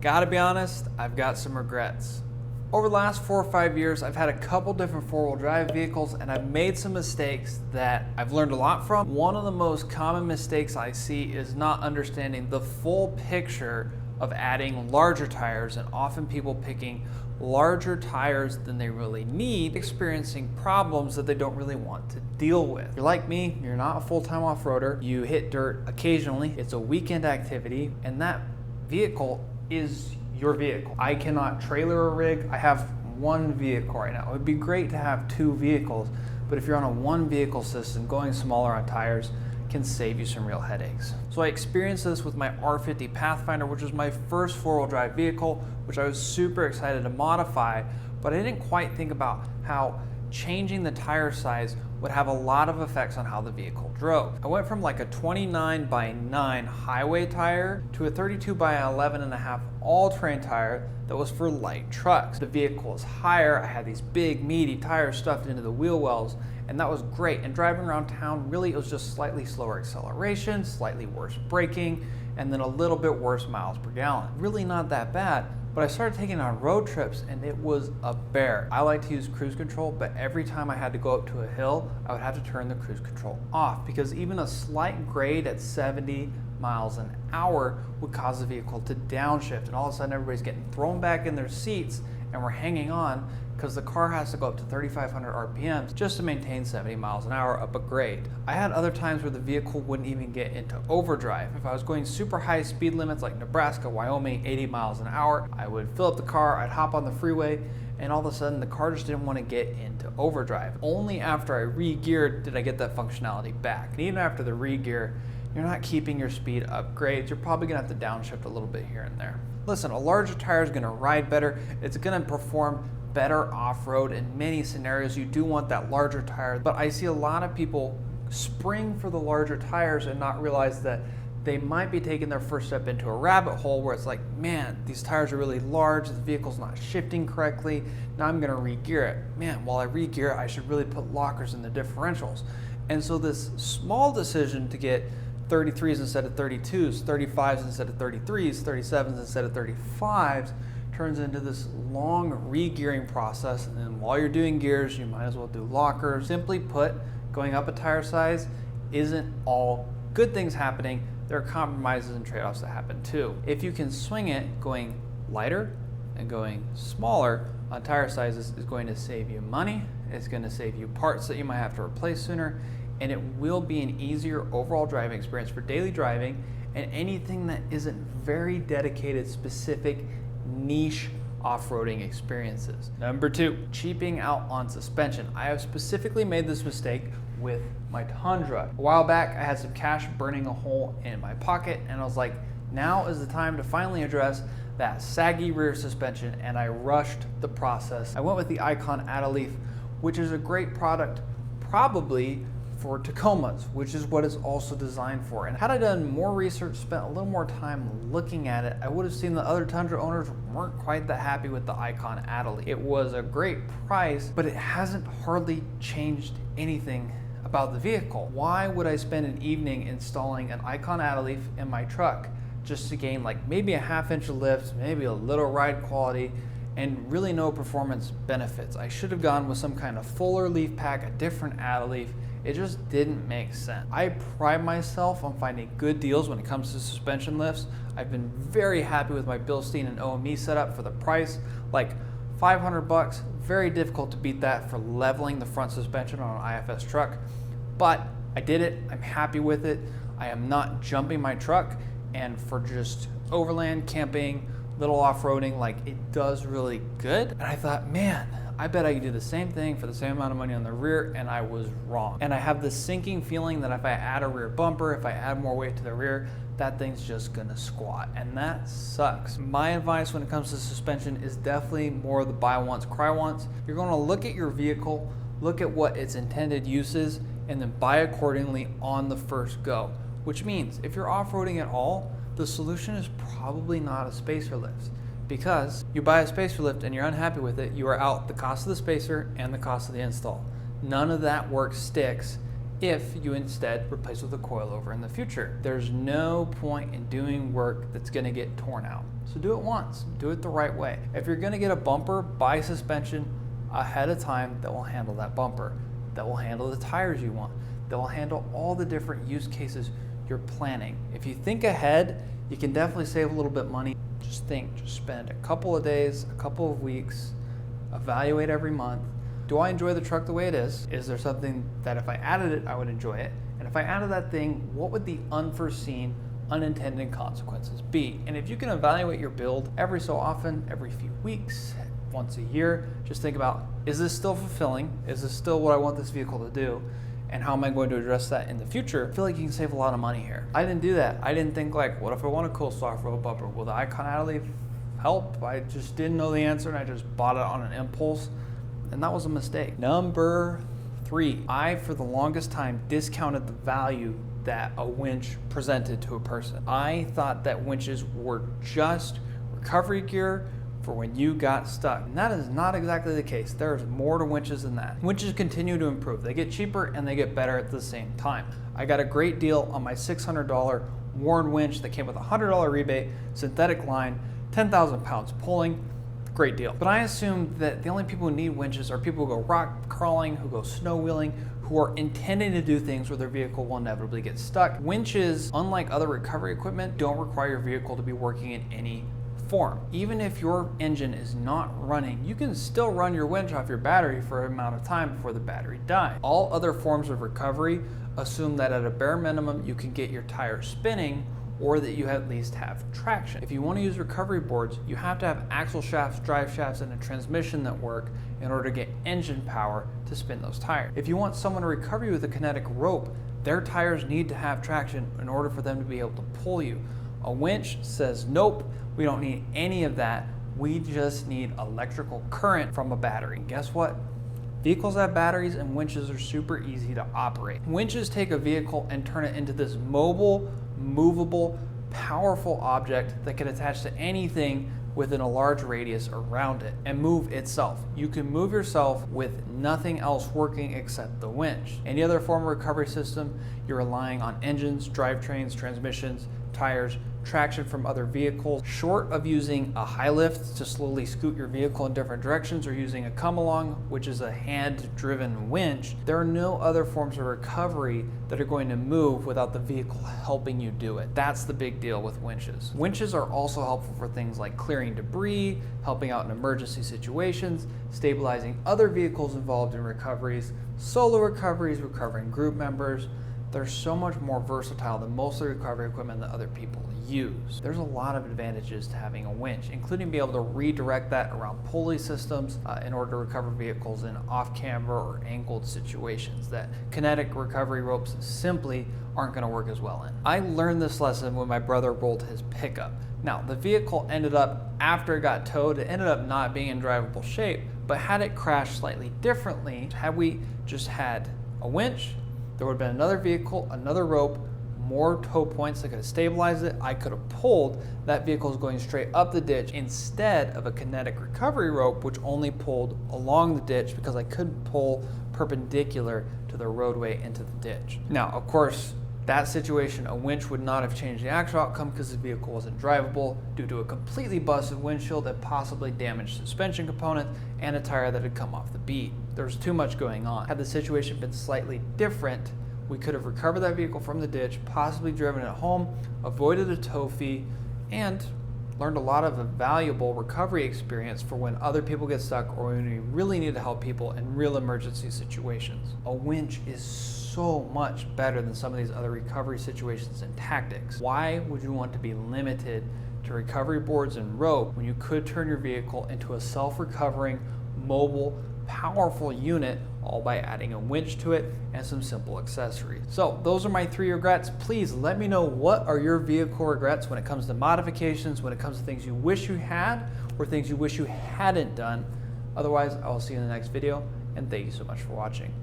Gotta be honest, I've got some regrets. Over the last 4 or 5 years, I've had a couple different four-wheel drive vehicles and I've made some mistakes that I've learned a lot from. One of the most common mistakes I see is not understanding the full picture of adding larger tires, and often people picking larger tires than they really need, experiencing problems that they don't really want to deal with. If you're like me, you're not a full-time off-roader, you hit dirt occasionally, it's a weekend activity, and that vehicle is your vehicle. I cannot trailer a rig. I have one vehicle right now. It would be great to have two vehicles, but if you're on a one vehicle system, going smaller on tires can save you some real headaches. So I experienced this with my R50 Pathfinder, which was my first four-wheel drive vehicle, which I was super excited to modify, but I didn't quite think about how changing the tire size would have a lot of effects on how the vehicle drove. I went from like a 29 by 9 highway tire to a 32 by 11.5 all-terrain tire that was for light trucks. The vehicle was higher, I had these big meaty tires stuffed into the wheel wells, and that was great. And driving around town, really it was just slightly slower acceleration, slightly worse braking, and then a little bit worse miles per gallon. Really not that bad. But I started taking it on road trips and it was a bear. I like to use cruise control, but every time I had to go up to a hill, I would have to turn the cruise control off because even a slight grade at 70 miles an hour would cause the vehicle to downshift, and all of a sudden everybody's getting thrown back in their seats and we're hanging on because the car has to go up to 3,500 RPMs just to maintain 70 miles an hour up a grade. I had other times where the vehicle wouldn't even get into overdrive. If I was going super high speed limits like Nebraska, Wyoming, 80 miles an hour, I would fill up the car, I'd hop on the freeway, and all of a sudden the car just didn't want to get into overdrive. Only after I re-geared did I get that functionality back. And even after the re-gear, you're not keeping your speed upgrades. You're probably gonna have to downshift a little bit here and there. Listen, a larger tire is gonna ride better. It's gonna perform better off-road in many scenarios. You do want that larger tire, but I see a lot of people spring for the larger tires and not realize that they might be taking their first step into a rabbit hole where it's like, man, these tires are really large, the vehicle's not shifting correctly, now I'm gonna re-gear it. Man, while I re-gear it, I should really put lockers in the differentials. And so this small decision to get 33s instead of 32s, 35s instead of 33s, 37s instead of 35s, turns into this long re-gearing process, and then while you're doing gears, you might as well do lockers. Simply put, going up a tire size isn't all good things happening. There are compromises and trade-offs that happen too. If you can swing it, going lighter and going smaller on tire sizes is going to save you money, it's going to save you parts that you might have to replace sooner, and it will be an easier overall driving experience for daily driving and anything that isn't very dedicated, specific, niche off-roading experiences. Number 2, cheaping out on suspension. I have specifically made this mistake with my Tundra. A while back, I had some cash burning a hole in my pocket, and I was like, now is the time to finally address that saggy rear suspension, and I rushed the process. I went with the Icon Add-A-Leaf, which is a great product, probably for Tacomas, which is what it's also designed for. And had I done more research, spent a little more time looking at it, I would have seen the other Tundra owners weren't quite that happy with the Icon Add-A-Leaf. It was a great price, but it hasn't hardly changed anything about the vehicle. Why would I spend an evening installing an Icon Add-A-Leaf in my truck just to gain like maybe a ½ inch of lift, maybe a little ride quality, and really no performance benefits? I should have gone with some kind of fuller leaf pack, a different Add-A-Leaf. It just didn't make sense. I pride myself on finding good deals when it comes to suspension lifts. I've been very happy with my Bilstein and OME setup for the price, like 500 bucks. Very difficult to beat that for leveling the front suspension on an IFS truck, but I did it. I'm happy with it. I am not jumping my truck, and for just overland camping, little off-roading, like it does really good. And I thought, man, I bet I could do the same thing for the same amount of money on the rear, and I was wrong. And I have this sinking feeling that if I add a rear bumper, if I add more weight to the rear, that thing's just gonna squat, and that sucks. My advice when it comes to suspension is definitely more the buy once, cry once. You're gonna look at your vehicle, look at what its intended use is, and then buy accordingly on the first go. Which means if you're off-roading at all, the solution is probably not a spacer lift. Because you buy a spacer lift and you're unhappy with it, you are out the cost of the spacer and the cost of the install. None of that work sticks if you instead replace with a coilover in the future. There's no point in doing work that's gonna get torn out. So do it once, do it the right way. If you're gonna get a bumper, buy suspension ahead of time that will handle that bumper, that will handle the tires you want, that will handle all the different use cases you're planning. If you think ahead, you can definitely save a little bit money. Just spend a couple of days, a couple of weeks, evaluate every month. Do I enjoy the truck the way it is? Is there something that if I added it, I would enjoy it? And if I added that thing, what would the unforeseen, unintended consequences be? And if you can evaluate your build every so often, every few weeks, once a year, just think about, is this still fulfilling? Is this still what I want this vehicle to do? And how am I going to address that in the future? I feel like you can save a lot of money here. I didn't do that. I didn't think like, what if I want a cool soft road bumper? Will the iconality help? I just didn't know the answer and I just bought it on an impulse. And that was a mistake. Number 3, I, for the longest time, discounted the value that a winch presented to a person. I thought that winches were just recovery gear for when you got stuck. And that is not exactly the case. There's more to winches than that. Winches continue to improve. They get cheaper and they get better at the same time. I got a great deal on my $600 Warren winch that came with a $100 rebate, synthetic line, 10,000 pounds pulling. Great deal. But I assumed that the only people who need winches are people who go rock crawling, who go snow wheeling, who are intending to do things where their vehicle will inevitably get stuck. Winches, unlike other recovery equipment, don't require your vehicle to be working in any form. Even if your engine is not running, you can still run your winch off your battery for an amount of time before the battery dies. All other forms of recovery assume that at a bare minimum you can get your tires spinning or that you at least have traction. If you want to use recovery boards, you have to have axle shafts, drive shafts, and a transmission that work in order to get engine power to spin those tires. If you want someone to recover you with a kinetic rope, their tires need to have traction in order for them to be able to pull you. A winch says, nope, we don't need any of that. We just need electrical current from a battery. And guess what? Vehicles have batteries and winches are super easy to operate. Winches take a vehicle and turn it into this mobile, movable, powerful object that can attach to anything within a large radius around it and move itself. You can move yourself with nothing else working except the winch. Any other form of recovery system, you're relying on engines, drivetrains, transmissions, tires, traction from other vehicles. Short of using a high lift to slowly scoot your vehicle in different directions or using a come along, which is a hand-driven winch, there are no other forms of recovery that are going to move without the vehicle helping you do it. That's the big deal with winches. Winches are also helpful for things like clearing debris, helping out in emergency situations, stabilizing other vehicles involved in recoveries, solo recoveries, recovering group members. They're so much more versatile than most of the recovery equipment that other people use. There's a lot of advantages to having a winch, including being able to redirect that around pulley systems in order to recover vehicles in off-camber or angled situations that kinetic recovery ropes simply aren't going to work as well in. I learned this lesson when my brother rolled his pickup. Now, the vehicle ended up, after it got towed, it ended up not being in drivable shape, but had it crashed slightly differently, had we just had a winch, there would have been another vehicle, another rope, more tow points that could have stabilized it. I could have pulled, that vehicle is going straight up the ditch instead of a kinetic recovery rope, which only pulled along the ditch because I couldn't pull perpendicular to the roadway into the ditch. Now, of course, that situation, a winch would not have changed the actual outcome because the vehicle wasn't drivable due to a completely busted windshield that possibly damaged suspension components and a tire that had come off the bead. There was too much going on. Had the situation been slightly different, we could have recovered that vehicle from the ditch, possibly driven it home, avoided a tow fee, and learned a lot of a valuable recovery experience for when other people get stuck or when we really need to help people in real emergency situations. A winch is so much better than some of these other recovery situations and tactics. Why would you want to be limited to recovery boards and rope when you could turn your vehicle into a self-recovering, mobile, powerful unit, all by adding a winch to it and some simple accessories? So those are my 3 regrets. Please let me know, what are your vehicle regrets when it comes to modifications, when it comes to things you wish you had or things you wish you hadn't done. Otherwise, I will see you in the next video, and thank you so much for watching.